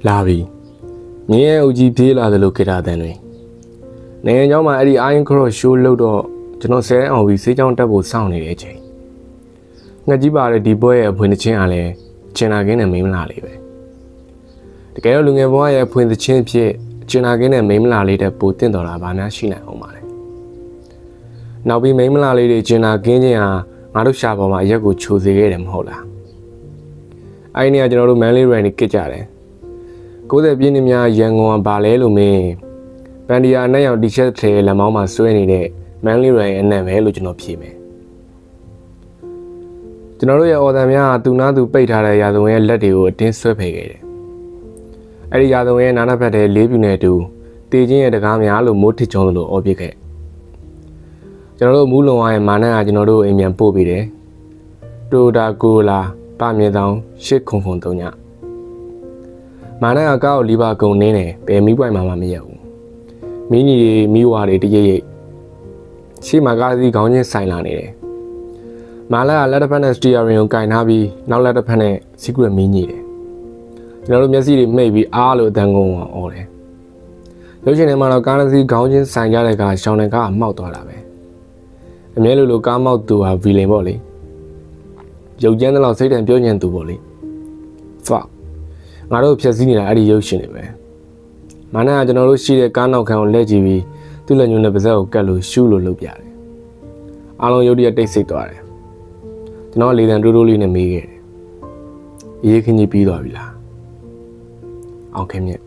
လာပြီမြင်းရဲ့အုပ်ကြီးပြေးလာတယ်လို့ခေတ္တတန်တွေနိုင်ငံเจ้าမှာအဲ့ဒီ Iron Cross show လုပ်တော့ကျွန်တော်10တန်းအောင်ပြီးဆေးချောင်းတက်ဖို့စောင့်နေတဲ့အချိန်ငှက်ကြီးပါတဲ့ဒီပွဲရဲ့အဖွင့်သချင်းအားလည်းကျင်နာကင်းနဲ့မိမလာလေးပဲတကယ်တော့လူငယ်ဘဝရဲ့အဖွင့်သချင်းဖြစ်ကျင်နာကင်းနဲ့မိမလာလေးတဲ့ပိုတင့်တော်တာဘာများရှိနိုင်အောင်ပါလဲနောက်ပြီးမိမလာလေးတွေကျင်နာကင်းခြင်းဟာငါတို့ရှာပေါ်မှာအရက်ကိုခြုံစေခဲ့တယ်မဟုတ်လားအဲ့ဒီနေ့ကကျွန်တော်တို့ Manly Run ကစ်ကြတယ်90ပြည့်နှစ်များရန်ကုန်ကဘာလဲလို့မင်းပန်ဒီယာနဲ့ရောက်တီရှပ်ထဲလက်မောင်းမှာဆွဲနေတဲ့ Manly Run ရဲ့အနံ့ပဲလို့ကျွန်တော်ဖြေမယ်ကျွန်တော်တို့ရဲ့အော်တန်များကသူနာသူပိတ်ထားတဲ့ရာဇဝင်ရဲ့လက်တွေကိုအတင်းဆွဲဖယ်ခဲ့တယ်အဲ့ဒီရာဇဝင်ရဲ့နားနာဖက်တဲ့လေးပြူနဲ့တူတေချင်းရဲ့တကားများလို့မိုးထစ်ချုံသလိုအော်ပြစ်ခဲ့ကျွန်တော်တို့မူးလုံဝါရဲ့မာနကကျွန်တော်တို့အိမ်ပြန်ပို့ပေးတယ်တိုတာကိုလာပမြေတောင်803ညမာနကကောက်လီပါကုံနင်းတယ်ဘယ်မီးပွိုင်မှမရဘူးမီးညီတွေမီးဝါတွေတရိပ်ရိပ်ရှေ့မှာကားစီခေါင်းချင်းဆိုင်လာနေတယ်မာလာကလက်တစ်ဖက်နဲ့စတီယာရင်ကိုကင်ထားပြီးနောက်လက်တစ်ဖက်နဲ့စီကွက်မီးညီတယ်ကျွန်တော်တို့မျက်စိတွေမှိတ်ပြီးအားလို့အတန်ကုန်အောင်အော်တယ်ရုပ်ရှင်ထဲမှာတော့ကားစီခေါင်းချင်းဆိုင်ကြတဲ့ကရှောင်းတဲ့ကားကမှောက်သွားတာပဲအမြဲလိုကားမောက်သူဟာဗီလင်ပေါ့လေရုပ်ကျန်းတဲ့လောက်စိတ်တန်ပြောညံသူပေါ့လေငါတို့ဖြည့်ဆည်းနေတာအဲ့ဒီရုပ်ရှင်တွေပဲမာနကကျွန်တော်တို့ရှိတဲ့ကားနောက်ခံကိုလက်ကြည့်ပြီးသူ့လက်ညှိုးနဲ့ပါးစပ်ကိုကတ်လို့ရှူးလို့လုပ်ပြတယ်အားလုံးရုပ်တရက်တိတ်ဆိတ်သွားတယ်ကျွန်တော်လေတံတိုးတိုးလေးနဲ့မေးခဲ့တယ်အေးခင်းကြီးပြီးသွားပြီလားအောင်ခင်မြတ်